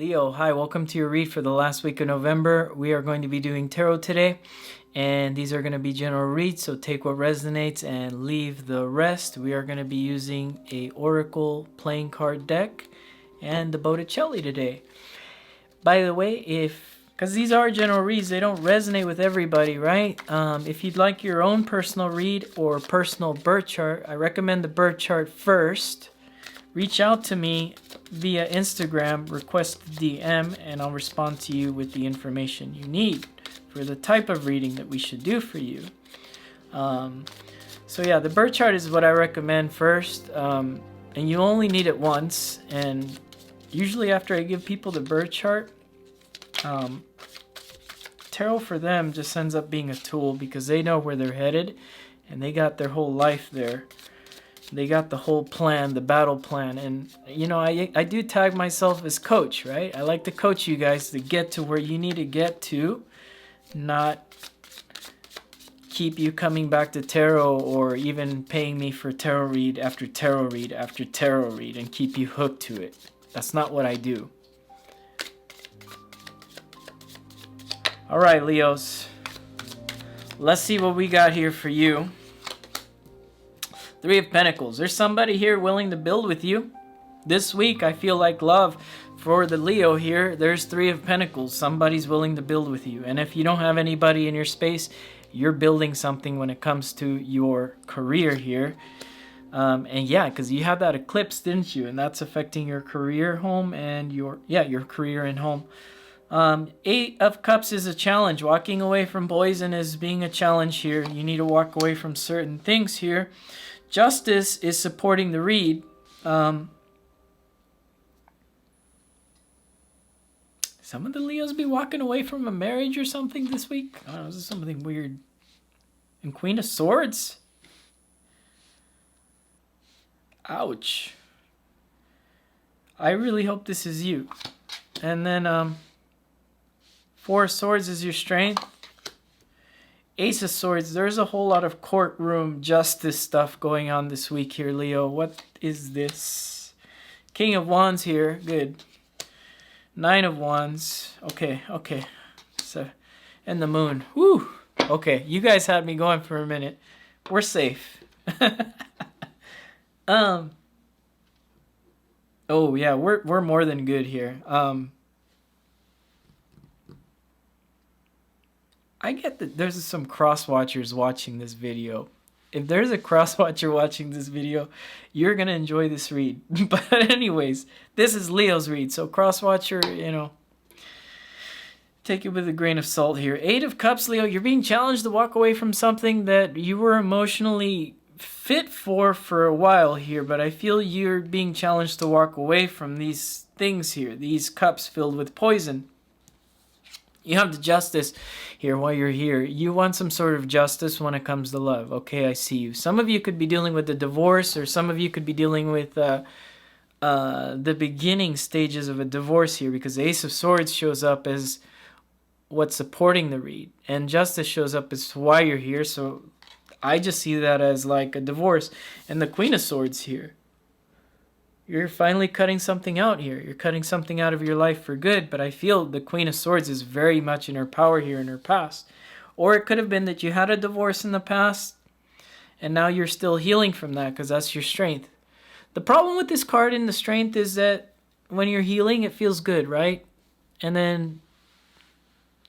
Leo, hi, welcome to your read for the last week of November. We are going to be doing tarot today, and these are going to be general reads, so take what resonates and leave the rest. We are going to be using a Oracle playing card deck and the Botticelli today. By the way, because these are general reads, they don't resonate with everybody, right? If you'd like your own personal read or personal birth chart, I recommend the birth chart first. Reach out to me via Instagram, request DM, and I'll respond to you with the information you need for the type of reading that we should do for you. So yeah, the birth chart is what I recommend first, and you only need it once. And usually after I give people the birth chart, tarot for them just ends up being a tool because they know where they're headed and they got their whole life there. They got the whole plan, the battle plan. And, you know, I do tag myself as coach, right? I like to coach you guys to get to where you need to get to, not keep you coming back to tarot or even paying me for tarot read after tarot read after tarot read and keep you hooked to it. That's not what I do. All right, Leos. Let's see what we got here for you. Three of Pentacles. There's somebody here willing to build with you. This week, I feel like love for the Leo here. There's Three of Pentacles. Somebody's willing to build with you. And if you don't have anybody in your space, you're building something when it comes to your career here. And yeah, because you had that eclipse, didn't you? And that's affecting your career home and your career and home. Eight of Cups is a challenge. Walking away from poison is being a challenge here. You need to walk away from certain things here. Justice is supporting the read. Some of the Leos be walking away from a marriage or something this week. I don't know, this is something weird. And Queen of Swords. Ouch. I really hope this is you. And then Four of Swords is your strength. Ace of Swords, there's a whole lot of courtroom justice stuff going on this week here, Leo. What is this? King of Wands here, good. Nine of Wands, okay. So, and the Moon, whew. Okay, you guys had me going for a minute. We're safe. Oh yeah, we're more than good here. I get that there's some cross-watchers watching this video. If there's a cross-watcher watching this video, you're going to enjoy this read. But anyways, this is Leo's read. So cross-watcher, you know, take it with a grain of salt here. Eight of Cups, Leo, you're being challenged to walk away from something that you were emotionally fit for a while here. But I feel you're being challenged to walk away from these things here, these cups filled with poison. You have the Justice here while you're here. You want some sort of justice when it comes to love. Okay, I see you. Some of you could be dealing with the divorce, or some of you could be dealing with the beginning stages of a divorce here, because the Ace of Swords shows up as what's supporting the read, and Justice shows up as why you're here. So I just see that as like a divorce. And the Queen of Swords here. You're finally cutting something out here. You're cutting something out of your life for good. But I feel the Queen of Swords is very much in her power here in her past. Or it could have been that you had a divorce in the past and now you're still healing from that because that's your strength. The problem with this card in the strength is that when you're healing, it feels good, right? And then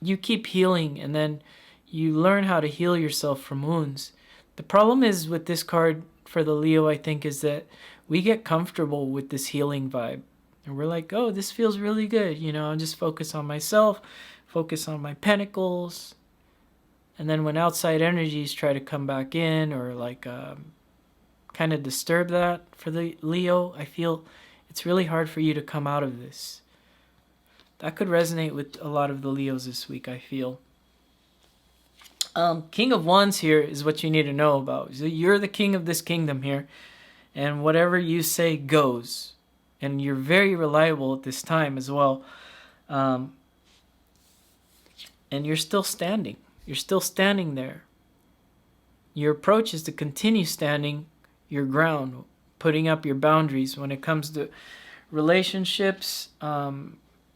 you keep healing and then you learn how to heal yourself from wounds. The problem is with this card for the Leo, I think, is that we get comfortable with this healing vibe. And we're like, oh, this feels really good. You know, I'll just focus on myself, focus on my pentacles. And then when outside energies try to come back in or like kind of disturb that for the Leo, I feel it's really hard for you to come out of this. That could resonate with a lot of the Leos this week, I feel. King of Wands here is what you need to know about. So you're the king of this kingdom here. And whatever you say goes. And you're very reliable at this time as well. And you're still standing. You're still standing there. Your approach is to continue standing your ground, putting up your boundaries when it comes to relationships.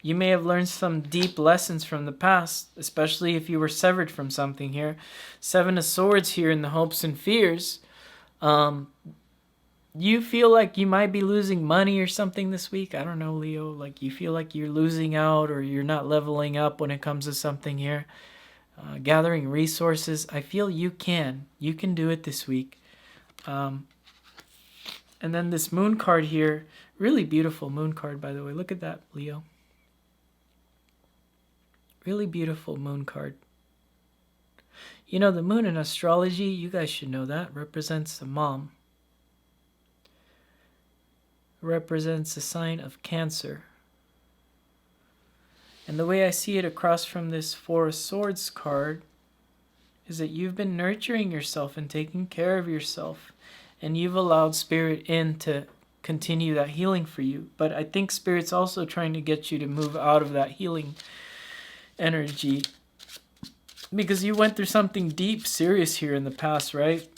You may have learned some deep lessons from the past, especially if you were severed from something here. Seven of Swords here in the hopes and fears. You feel like you might be losing money or something this week. I don't know, Leo. Like you feel like you're losing out or you're not leveling up when it comes to something here. Gathering resources. I feel you can. You can do it this week. And then this moon card here. Really beautiful moon card, by the way. Look at that, Leo. Really beautiful moon card. You know, the moon in astrology, you guys should know that, represents the mom. Represents the sign of Cancer. And the way I see it across from this Four of Swords card is that you've been nurturing yourself and taking care of yourself, and you've allowed Spirit in to continue that healing for you. But I think Spirit's also trying to get you to move out of that healing energy because you went through something deep, serious here in the past, right?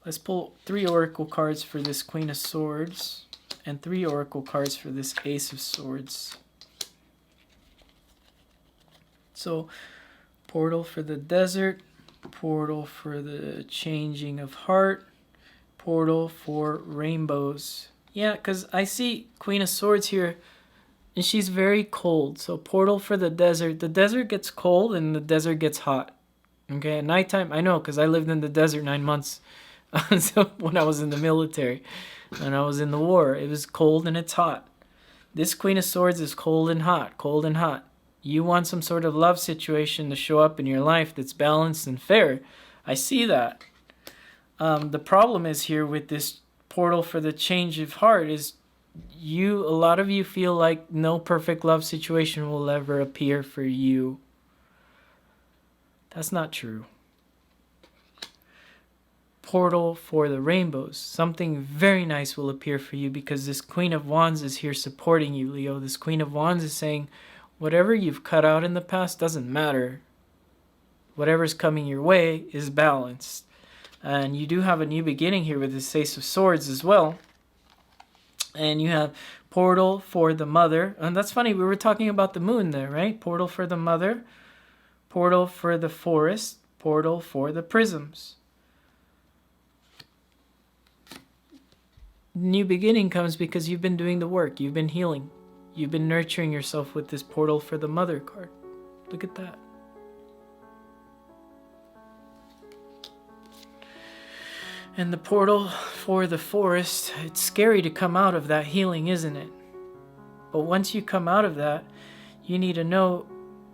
Let's pull 3 oracle cards for this Queen of Swords and 3 oracle cards for this Ace of Swords. So, portal for the desert, portal for the changing of heart, portal for rainbows. Yeah, because I see Queen of Swords here, and she's very cold. So, portal for the desert. The desert gets cold and the desert gets hot. Okay, at nighttime, I know because I lived in the desert 9 months. So when I was in the military, when I was in the war, it was cold and it's hot. This Queen of Swords is cold and hot, cold and hot. You want some sort of love situation to show up in your life that's balanced and fair. I see that. The problem is here with this portal for the change of heart is a lot of you feel like no perfect love situation will ever appear for you. That's not true. Portal for the rainbows. Something very nice will appear for you because this Queen of Wands is here supporting you, Leo. This Queen of Wands is saying, whatever you've cut out in the past doesn't matter. Whatever's coming your way is balanced. And you do have a new beginning here with this Ace of Swords as well. And you have portal for the mother. And that's funny, we were talking about the moon there, right? Portal for the mother, portal for the forest, portal for the prisms. New beginning comes because you've been doing the work. You've been healing. You've been nurturing yourself with this portal for the mother card. Look at that. And the portal for the forest, it's scary to come out of that healing, isn't it? But once you come out of that, you need to know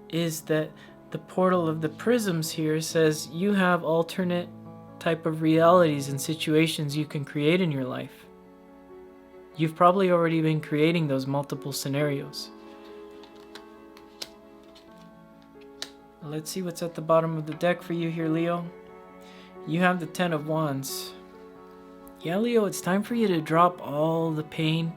is that the portal of the prisms here says you have alternate type of realities and situations you can create in your life. You've probably already been creating those multiple scenarios. Let's see what's at the bottom of the deck for you here, Leo. You have the 10 of Wands. Yeah, Leo, it's time for you to drop all the pain.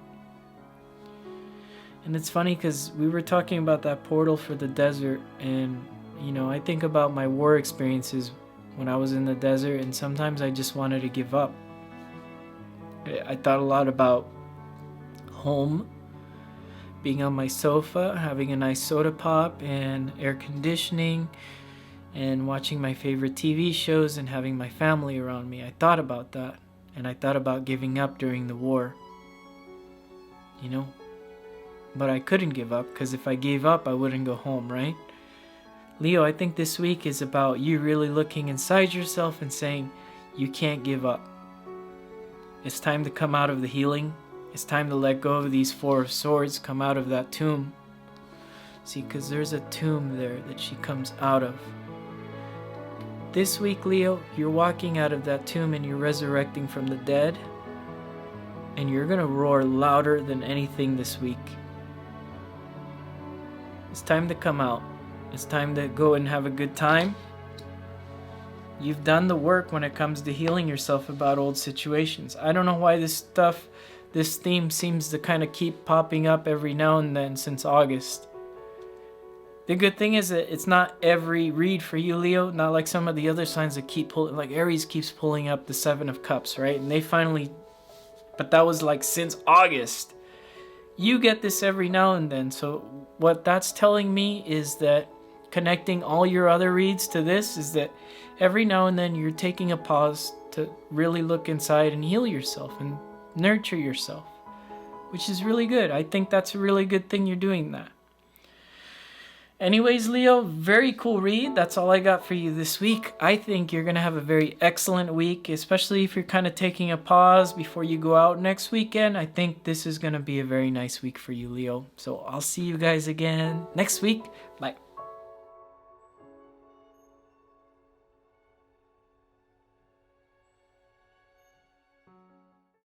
And it's funny because we were talking about that portal for the desert. And, you know, I think about my war experiences when I was in the desert. And sometimes I just wanted to give up. I thought a lot about home, being on my sofa, having a nice soda pop and air conditioning, and watching my favorite TV shows and having my family around me. I thought about that, and I thought about giving up during the war, you know, but I couldn't give up because if I gave up, I wouldn't go home, right? Leo, I think this week is about you really looking inside yourself and saying, you can't give up. It's time to come out of the healing. It's time to let go of these 4 of Swords, come out of that tomb. See, because there's a tomb there that she comes out of. This week, Leo, you're walking out of that tomb and you're resurrecting from the dead. And you're going to roar louder than anything this week. It's time to come out. It's time to go and have a good time. You've done the work when it comes to healing yourself about old situations. I don't know why this theme seems to kind of keep popping up every now and then since August. The good thing is that it's not every read for you, Leo. Not like some of the other signs that keep pulling, like Aries keeps pulling up the 7 of Cups, right? And they finally, but that was like since August. you get this every now and then. So what that's telling me is that connecting all your other reads to this is that every now and then you're taking a pause to really look inside and heal yourself and nurture yourself, which is really good. I think that's a really good thing you're doing that. Anyways, Leo, very cool read. That's all I got for you this week. I think you're going to have a very excellent week, especially if you're kind of taking a pause before you go out next weekend. I think this is going to be a very nice week for you, Leo. So I'll see you guys again next week. Bye.